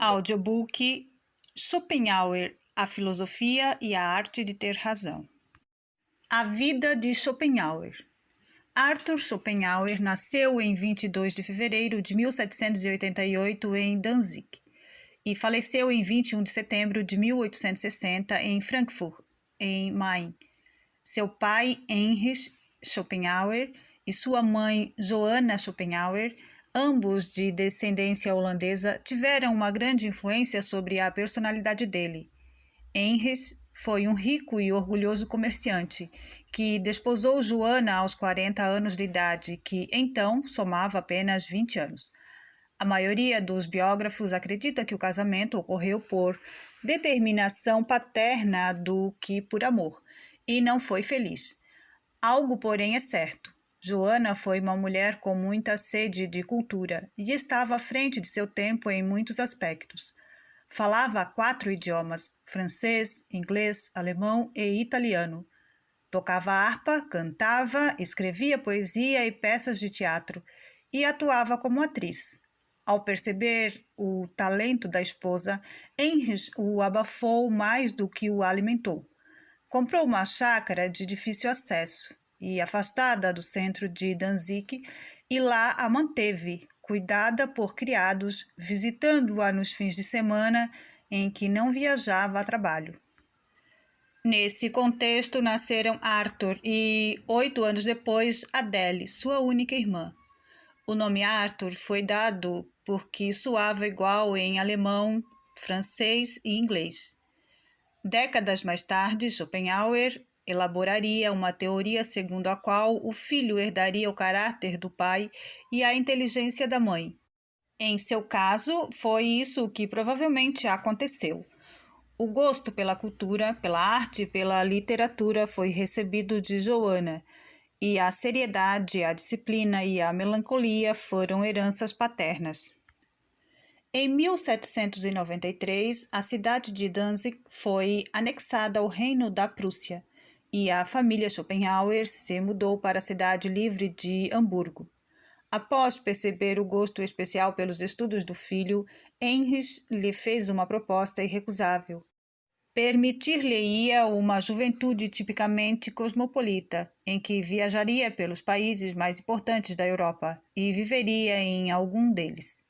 Audiobook Schopenhauer, a filosofia e a arte de ter razão. A vida de Schopenhauer. Arthur Schopenhauer nasceu em 22 de fevereiro de 1788 em Danzig e faleceu em 21 de setembro de 1860 em Frankfurt, em Main. Seu pai, Heinrich Schopenhauer, e sua mãe, Johanna Schopenhauer, ambos de descendência holandesa, tiveram uma grande influência sobre a personalidade dele. Heinrich foi um rico e orgulhoso comerciante que desposou Johanna aos 40 anos de idade, que então somava apenas 20 anos. A maioria dos biógrafos acredita que o casamento ocorreu por determinação paterna do que por amor, e não foi feliz. Algo, porém, é certo. Johanna foi uma mulher com muita sede de cultura e estava à frente de seu tempo em muitos aspectos. Falava 4 idiomas: francês, inglês, alemão e italiano. Tocava harpa, cantava, escrevia poesia e peças de teatro e atuava como atriz. Ao perceber o talento da esposa, Heinrich o abafou mais do que o alimentou. Comprou uma chácara de difícil acesso e afastada do centro de Danzig, e lá a manteve, cuidada por criados, visitando-a nos fins de semana em que não viajava a trabalho. Nesse contexto nasceram Arthur e, 8 anos depois, Adele, sua única irmã. O nome Arthur foi dado porque soava igual em alemão, francês e inglês. Décadas mais tarde, Schopenhauer elaboraria uma teoria segundo a qual o filho herdaria o caráter do pai e a inteligência da mãe. Em seu caso, foi isso que provavelmente aconteceu. O gosto pela cultura, pela arte e pela literatura foi recebido de Johanna, e a seriedade, a disciplina e a melancolia foram heranças paternas. Em 1793, a cidade de Danzig foi anexada ao Reino da Prússia e a família Schopenhauer se mudou para a cidade livre de Hamburgo. Após perceber o gosto especial pelos estudos do filho, Heinrich lhe fez uma proposta irrecusável. Permitir-lhe-ia uma juventude tipicamente cosmopolita, em que viajaria pelos países mais importantes da Europa e viveria em algum deles.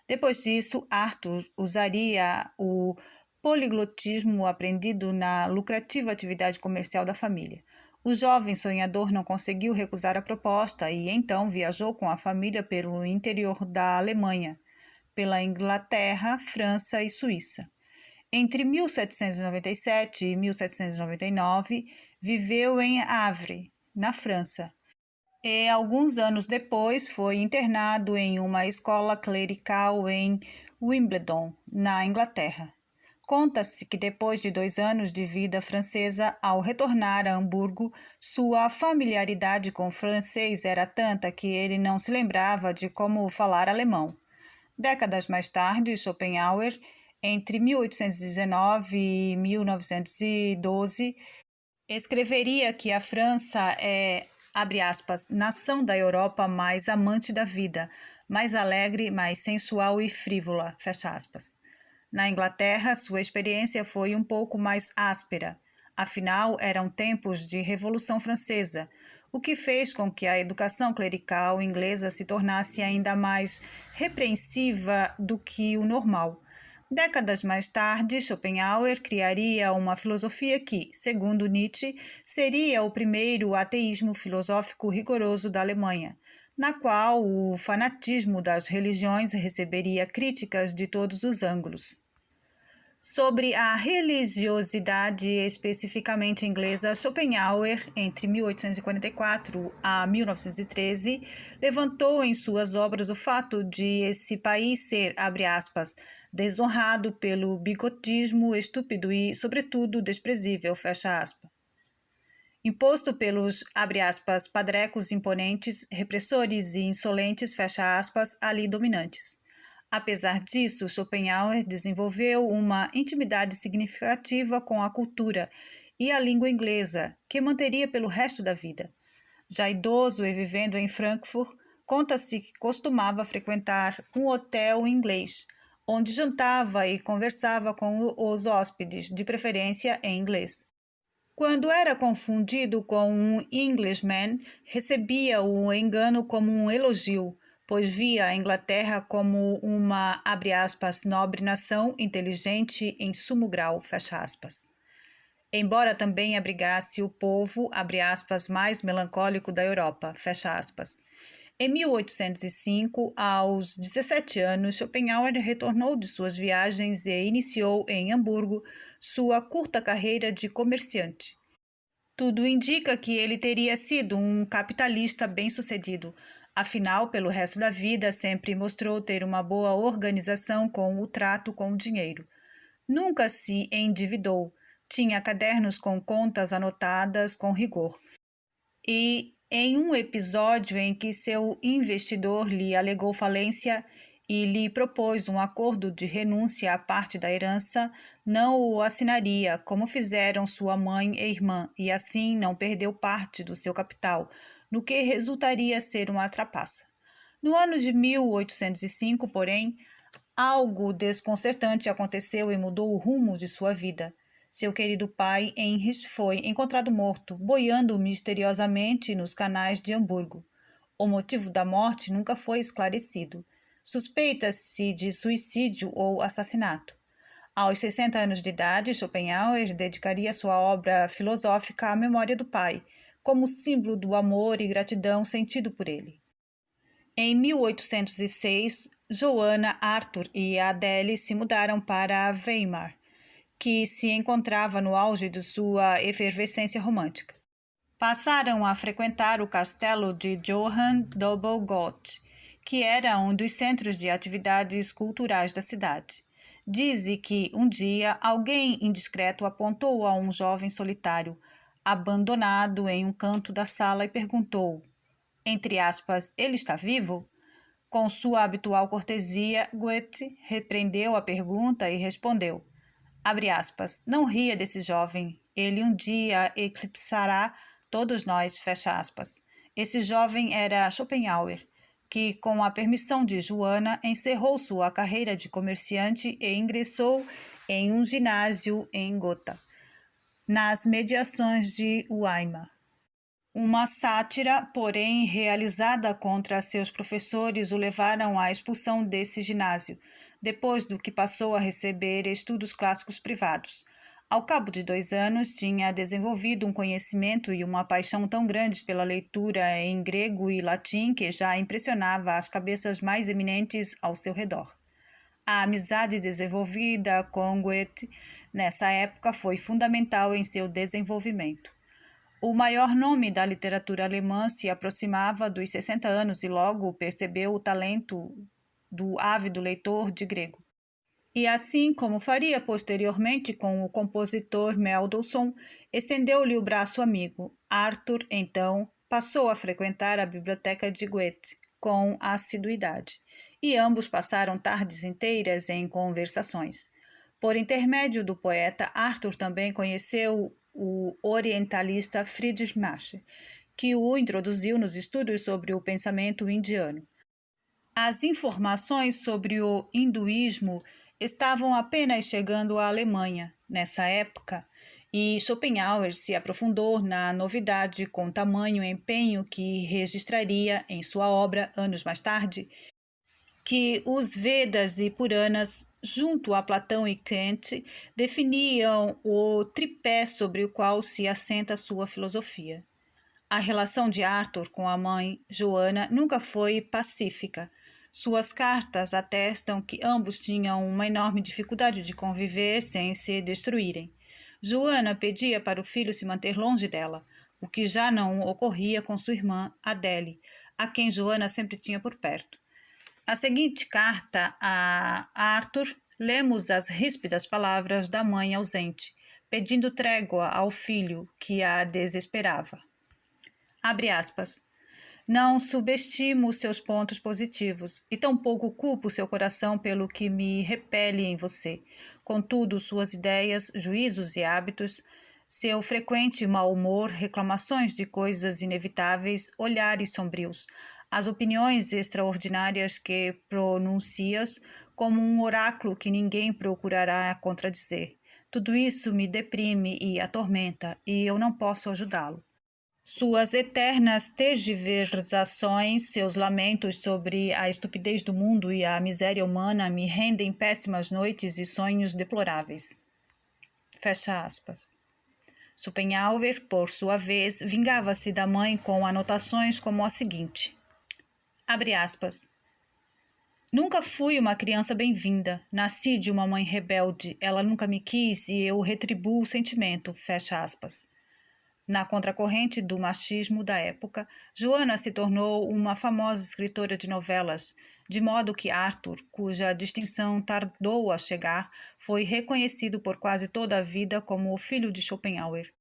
Depois disso, Arthur usaria o poliglotismo aprendido na lucrativa atividade comercial da família. O jovem sonhador não conseguiu recusar a proposta e então viajou com a família pelo interior da Alemanha, pela Inglaterra, França e Suíça. Entre 1797 e 1799, viveu em Havre, na França, e alguns anos depois foi internado em uma escola clerical em Wimbledon, na Inglaterra. Conta-se que depois de 2 anos de vida francesa, ao retornar a Hamburgo, sua familiaridade com o francês era tanta que ele não se lembrava de como falar alemão. Décadas mais tarde, Schopenhauer, entre 1819 e 1912, escreveria que a França é, abre aspas, nação da Europa mais amante da vida, mais alegre, mais sensual e frívola, fecha aspas. Na Inglaterra, sua experiência foi um pouco mais áspera. Afinal, eram tempos de Revolução Francesa, o que fez com que a educação clerical inglesa se tornasse ainda mais repreensiva do que o normal. Décadas mais tarde, Schopenhauer criaria uma filosofia que, segundo Nietzsche, seria o primeiro ateísmo filosófico rigoroso da Alemanha, na qual o fanatismo das religiões receberia críticas de todos os ângulos. Sobre a religiosidade especificamente inglesa, Schopenhauer, entre 1844 a 1913, levantou em suas obras o fato de esse país ser, abre aspas, desonrado pelo bigotismo estúpido e, sobretudo, desprezível, fecha aspas, imposto pelos, abre aspas, padrecos imponentes, repressores e insolentes, fecha aspas, ali dominantes. Apesar disso, Schopenhauer desenvolveu uma intimidade significativa com a cultura e a língua inglesa, que manteria pelo resto da vida. Já idoso e vivendo em Frankfurt, conta-se que costumava frequentar um hotel inglês, onde jantava e conversava com os hóspedes, de preferência em inglês. Quando era confundido com um Englishman, recebia o engano como um elogio, pois via a Inglaterra como uma, abre aspas, nobre nação inteligente em sumo grau, fecha aspas. Embora também abrigasse o povo, abre aspas, mais melancólico da Europa, fecha aspas. Em 1805, aos 17 anos, Schopenhauer retornou de suas viagens e iniciou em Hamburgo sua curta carreira de comerciante. Tudo indica que ele teria sido um capitalista bem-sucedido. Afinal, pelo resto da vida, sempre mostrou ter uma boa organização com o trato com o dinheiro. Nunca se endividou, tinha cadernos com contas anotadas com rigor. E, em um episódio em que seu investidor lhe alegou falência e lhe propôs um acordo de renúncia à parte da herança, não o assinaria, como fizeram sua mãe e irmã, e assim não perdeu parte do seu capital, no que resultaria ser uma trapaça. No ano de 1805, porém, algo desconcertante aconteceu e mudou o rumo de sua vida. Seu querido pai, Heinrich, foi encontrado morto, boiando misteriosamente nos canais de Hamburgo. O motivo da morte nunca foi esclarecido. Suspeita-se de suicídio ou assassinato. Aos 60 anos de idade, Schopenhauer dedicaria sua obra filosófica à memória do pai, como símbolo do amor e gratidão sentido por ele. Em 1806, Johanna, Arthur e Adele se mudaram para Weimar, que se encontrava no auge de sua efervescência romântica. Passaram a frequentar o castelo de Johann Doppelgäuter, que era um dos centros de atividades culturais da cidade. Diz que um dia alguém indiscreto apontou a um jovem solitário, abandonado em um canto da sala e perguntou, entre aspas, ele está vivo? Com sua habitual cortesia, Goethe repreendeu a pergunta e respondeu, abre aspas, não ria desse jovem, ele um dia eclipsará todos nós, fecha aspas. Esse jovem era Schopenhauer, que, com a permissão de Johanna, encerrou sua carreira de comerciante e ingressou em um ginásio em Gotha, nas mediações de Weimar. Uma sátira, porém, realizada contra seus professores o levaram à expulsão desse ginásio, depois do que passou a receber estudos clássicos privados. Ao cabo de 2 anos, tinha desenvolvido um conhecimento e uma paixão tão grandes pela leitura em grego e latim que já impressionava as cabeças mais eminentes ao seu redor. A amizade desenvolvida com Goethe nessa época foi fundamental em seu desenvolvimento. O maior nome da literatura alemã se aproximava dos 60 anos e logo percebeu o talento do ávido leitor de grego. E assim como faria posteriormente com o compositor Mendelssohn, estendeu-lhe o braço amigo. Arthur, então, passou a frequentar a biblioteca de Goethe com assiduidade, e ambos passaram tardes inteiras em conversações. Por intermédio do poeta, Arthur também conheceu o orientalista Friedrich Nietzsche, que o introduziu nos estudos sobre o pensamento indiano. As informações sobre o hinduísmo estavam apenas chegando à Alemanha nessa época, e Schopenhauer se aprofundou na novidade com tamanho empenho que registraria em sua obra, anos mais tarde, que os Vedas e Puranas, junto a Platão e Kant, definiam o tripé sobre o qual se assenta sua filosofia. A relação de Arthur com a mãe, Johanna, nunca foi pacífica. Suas cartas atestam que ambos tinham uma enorme dificuldade de conviver sem se destruírem. Johanna pedia para o filho se manter longe dela, o que já não ocorria com sua irmã, Adele, a quem Johanna sempre tinha por perto. Na seguinte carta a Arthur, lemos as ríspidas palavras da mãe ausente, pedindo trégua ao filho que a desesperava. Abre aspas. Não subestimo os seus pontos positivos, e tampouco culpo seu coração pelo que me repele em você. Contudo, suas ideias, juízos e hábitos, seu frequente mau humor, reclamações de coisas inevitáveis, olhares sombrios, as opiniões extraordinárias que pronuncias, como um oráculo que ninguém procurará contradizer. Tudo isso me deprime e atormenta, e eu não posso ajudá-lo. Suas eternas tergiversações, seus lamentos sobre a estupidez do mundo e a miséria humana me rendem péssimas noites e sonhos deploráveis. Fecha aspas. Schopenhauer, por sua vez, vingava-se da mãe com anotações como a seguinte. Abre aspas. Nunca fui uma criança bem-vinda. Nasci de uma mãe rebelde. Ela nunca me quis e eu retribuo o sentimento. Fecha aspas. Na contracorrente do machismo da época, Joana se tornou uma famosa escritora de novelas, de modo que Arthur, cuja distinção tardou a chegar, foi reconhecido por quase toda a vida como o filho de Schopenhauer.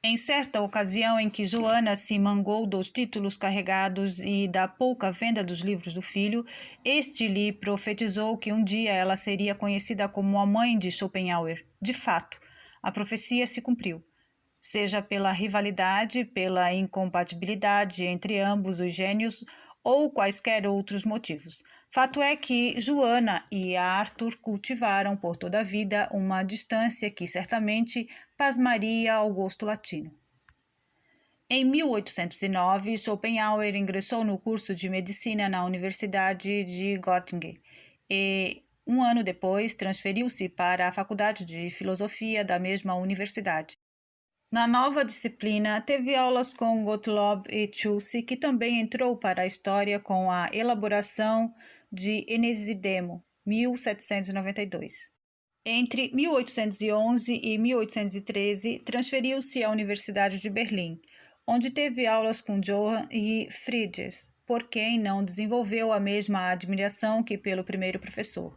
Em certa ocasião em que Joana se mangou dos títulos carregados e da pouca venda dos livros do filho, este lhe profetizou que um dia ela seria conhecida como a mãe de Schopenhauer. De fato, a profecia se cumpriu. Seja pela rivalidade, pela incompatibilidade entre ambos os gênios ou quaisquer outros motivos. Fato é que Joana e Arthur cultivaram por toda a vida uma distância que certamente pasmaria ao gosto latino. Em 1809, Schopenhauer ingressou no curso de medicina na Universidade de Göttingen e, um ano depois, transferiu-se para a Faculdade de Filosofia da mesma universidade. Na nova disciplina, teve aulas com Gottlob e Chussi, que também entrou para a história com a elaboração de Enesidemo, 1792. Entre 1811 e 1813, transferiu-se à Universidade de Berlim, onde teve aulas com Johann e Friedrich, por quem não desenvolveu a mesma admiração que pelo primeiro professor.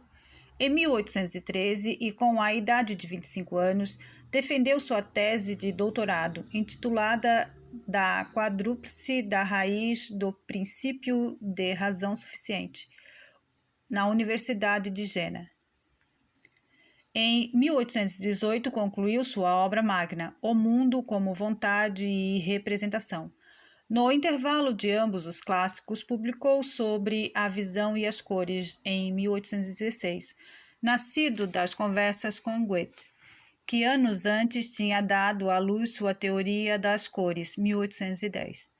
Em 1813, e com a idade de 25 anos, defendeu sua tese de doutorado, intitulada Da quadrúplice da raiz do princípio de razão suficiente, na Universidade de Jena. Em 1818, concluiu sua obra magna, O Mundo como Vontade e Representação. No intervalo de ambos os clássicos, publicou sobre a visão e as cores em 1816, nascido das conversas com Goethe, que anos antes tinha dado à luz sua teoria das cores, 1810.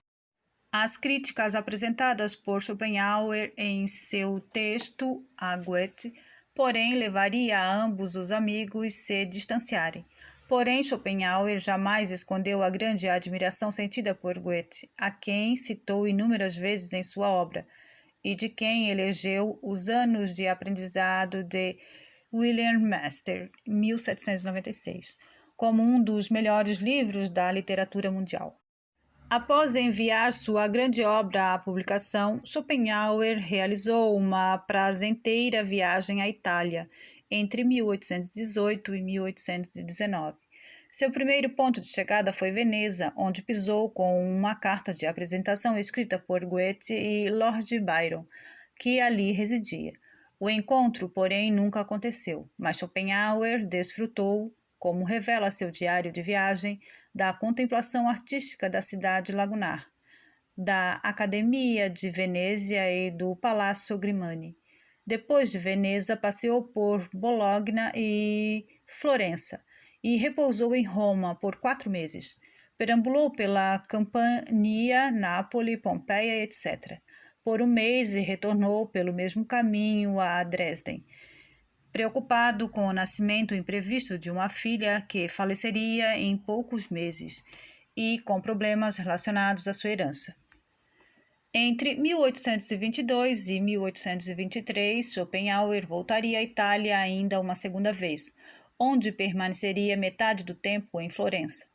As críticas apresentadas por Schopenhauer em seu texto a Goethe, porém, levaria a ambos os amigos se distanciarem. Porém, Schopenhauer jamais escondeu a grande admiração sentida por Goethe, a quem citou inúmeras vezes em sua obra, e de quem elegeu Os Anos de Aprendizado de William Master, 1796, como um dos melhores livros da literatura mundial. Após enviar sua grande obra à publicação, Schopenhauer realizou uma prazenteira viagem à Itália entre 1818 e 1819. Seu primeiro ponto de chegada foi Veneza, onde pisou com uma carta de apresentação escrita por Goethe e Lord Byron, que ali residia. O encontro, porém, nunca aconteceu, mas Schopenhauer desfrutou, como revela seu diário de viagem, da contemplação artística da cidade lagunar, da Academia de Venezia e do Palácio Grimani. Depois de Veneza, passeou por Bologna e Florença e repousou em Roma por 4 meses. Perambulou pela Campania, Nápoles, Pompeia, etc. por 1 mês e retornou pelo mesmo caminho a Dresden, preocupado com o nascimento imprevisto de uma filha que faleceria em poucos meses e com problemas relacionados à sua herança. Entre 1822 e 1823, Schopenhauer voltaria à Itália ainda uma segunda vez, onde permaneceria metade do tempo em Florença.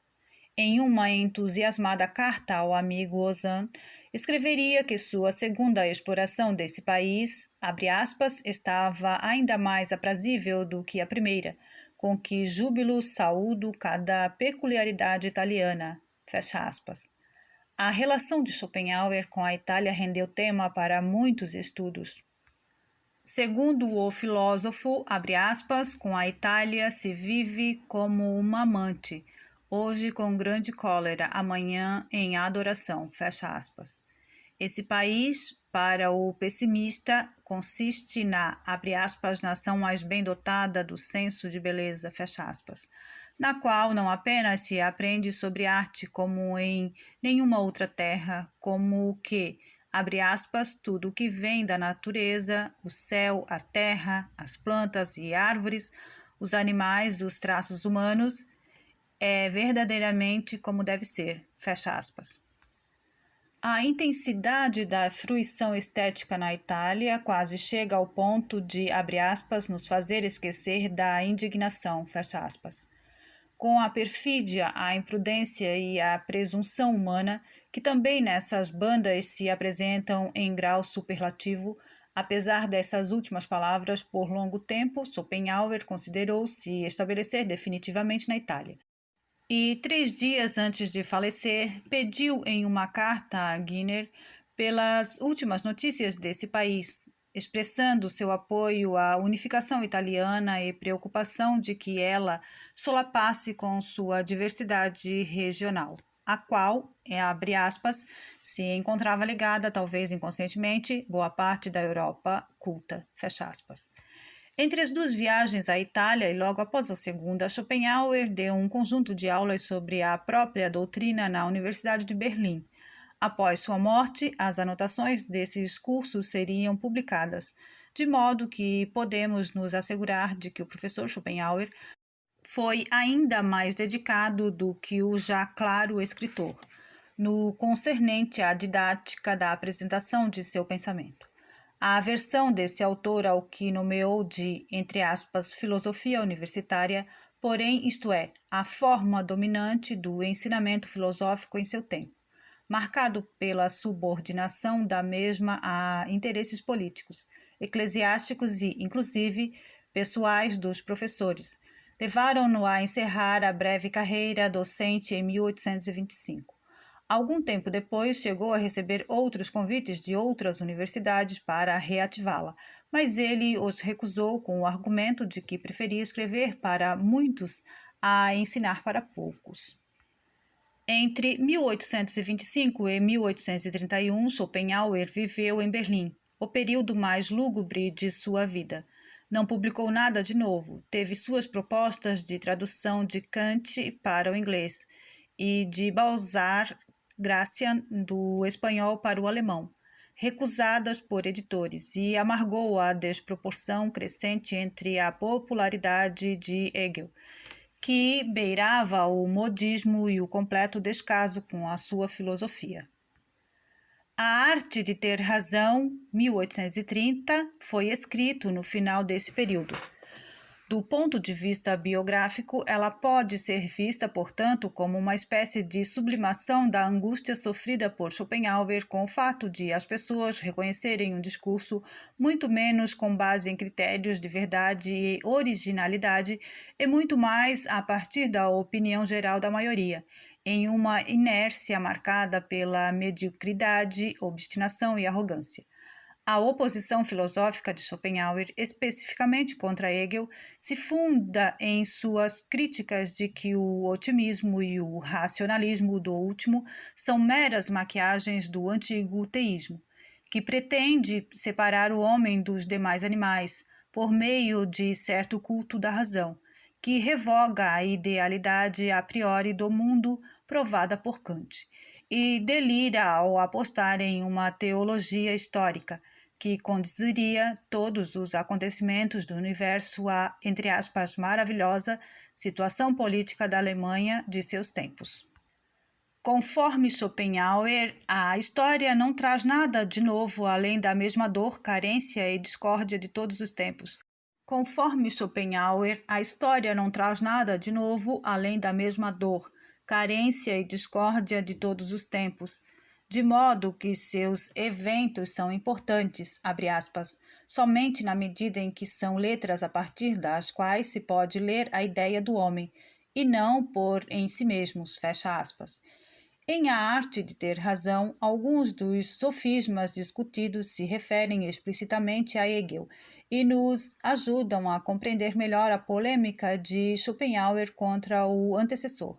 Em uma entusiasmada carta ao amigo Ozan, escreveria que sua segunda exploração desse país, abre aspas, estava ainda mais aprazível do que a primeira, com que júbilo saúdo cada peculiaridade italiana, fecha aspas. A relação de Schopenhauer com a Itália rendeu tema para muitos estudos. Segundo o filósofo, abre aspas, com a Itália se vive como uma amante, hoje com grande cólera, amanhã em adoração, fecha aspas. Esse país, para o pessimista, consiste na, abre aspas, nação mais bem dotada do senso de beleza, fecha aspas, na qual não apenas se aprende sobre arte como em nenhuma outra terra, como que, abre aspas, tudo o que vem da natureza, o céu, a terra, as plantas e árvores, os animais, os traços humanos, é verdadeiramente como deve ser, fecha aspas. A intensidade da fruição estética na Itália quase chega ao ponto de, abre aspas, nos fazer esquecer da indignação, fecha aspas. Com a perfídia, a imprudência e a presunção humana, que também nessas bandas se apresentam em grau superlativo, apesar dessas últimas palavras, por longo tempo, Schopenhauer considerou se estabelecer definitivamente na Itália. E 3 dias antes de falecer, pediu em uma carta a Giner pelas últimas notícias desse país, expressando seu apoio à unificação italiana e preocupação de que ela solapasse com sua diversidade regional, a qual, abre aspas, se encontrava ligada, talvez inconscientemente, boa parte da Europa culta, fecha aspas. Entre as 2 viagens à Itália e logo após a segunda, Schopenhauer deu um conjunto de aulas sobre a própria doutrina na Universidade de Berlim. Após sua morte, as anotações desses cursos seriam publicadas, de modo que podemos nos assegurar de que o professor Schopenhauer foi ainda mais dedicado do que o já claro escritor, no concernente à didática da apresentação de seu pensamento. A aversão desse autor ao que nomeou de, entre aspas, filosofia universitária, porém, isto é, a forma dominante do ensinamento filosófico em seu tempo, marcado pela subordinação da mesma a interesses políticos, eclesiásticos e, inclusive, pessoais dos professores, levaram-no a encerrar a breve carreira docente em 1825. Algum tempo depois, chegou a receber outros convites de outras universidades para reativá-la, mas ele os recusou com o argumento de que preferia escrever para muitos a ensinar para poucos. Entre 1825 e 1831, Schopenhauer viveu em Berlim, o período mais lúgubre de sua vida. Não publicou nada de novo, teve suas propostas de tradução de Kant para o inglês e de Balzac Gracian do espanhol para o alemão, recusadas por editores, e amargou a desproporção crescente entre a popularidade de Hegel, que beirava o modismo e o completo descaso com a sua filosofia. A Arte de Ter Razão, 1830, foi escrito no final desse período. Do ponto de vista biográfico, ela pode ser vista, portanto, como uma espécie de sublimação da angústia sofrida por Schopenhauer com o fato de as pessoas reconhecerem um discurso muito menos com base em critérios de verdade e originalidade e muito mais a partir da opinião geral da maioria, em uma inércia marcada pela mediocridade, obstinação e arrogância. A oposição filosófica de Schopenhauer, especificamente contra Hegel, se funda em suas críticas de que o otimismo e o racionalismo do último são meras maquiagens do antigo teísmo, que pretende separar o homem dos demais animais por meio de certo culto da razão, que revoga a idealidade a priori do mundo provada por Kant, e delira ao apostar em uma teologia histórica, que conduziria todos os acontecimentos do universo à, entre aspas, maravilhosa situação política da Alemanha de seus tempos. Conforme Schopenhauer, a história não traz nada de novo além da mesma dor, carência e discórdia de todos os tempos. Conforme Schopenhauer, a história não traz nada de novo além da mesma dor, carência e discórdia de todos os tempos, de modo que seus eventos são importantes, abre aspas, somente na medida em que são letras a partir das quais se pode ler a ideia do homem, e não por em si mesmos, fecha aspas. Em A Arte de Ter Razão, alguns dos sofismas discutidos se referem explicitamente a Hegel e nos ajudam a compreender melhor a polêmica de Schopenhauer contra o antecessor.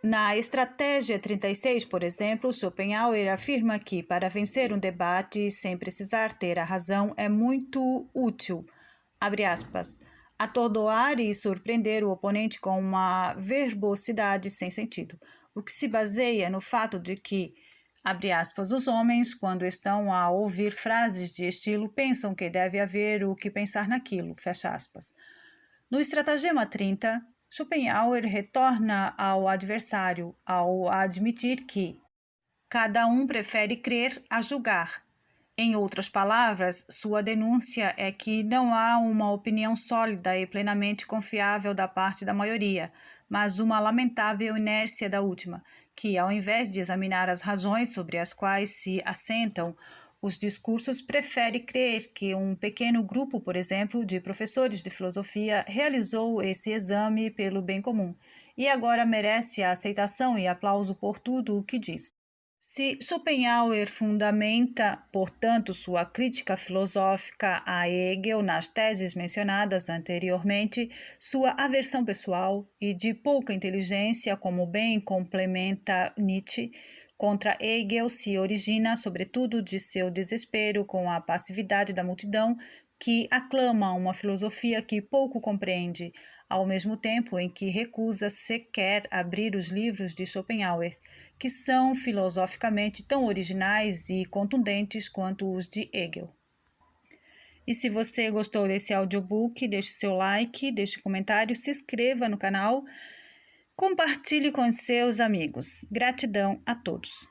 Na estratégia 36, por exemplo, Schopenhauer afirma que para vencer um debate sem precisar ter a razão é muito útil, abre aspas, atordoar e surpreender o oponente com uma verbosidade sem sentido, o que se baseia no fato de que, abre aspas, os homens, quando estão a ouvir frases de estilo, pensam que deve haver o que pensar naquilo, fecha aspas. No estratagema 30, Schopenhauer retorna ao adversário ao admitir que cada um prefere crer a julgar. Em outras palavras, sua denúncia é que não há uma opinião sólida e plenamente confiável da parte da maioria, mas uma lamentável inércia da última, que, ao invés de examinar as razões sobre as quais se assentam os discursos, prefere crer que um pequeno grupo, por exemplo, de professores de filosofia realizou esse exame pelo bem comum e agora merece a aceitação e aplauso por tudo o que diz. Se Schopenhauer fundamenta, portanto, sua crítica filosófica a Hegel nas teses mencionadas anteriormente, sua aversão pessoal e de pouca inteligência, como bem complementa Nietzsche, contra Hegel se origina, sobretudo, de seu desespero com a passividade da multidão que aclama uma filosofia que pouco compreende, ao mesmo tempo em que recusa sequer abrir os livros de Schopenhauer, que são filosoficamente tão originais e contundentes quanto os de Hegel. E se você gostou desse audiobook, deixe seu like, deixe comentário, se inscreva no canal, compartilhe com seus amigos. Gratidão a todos.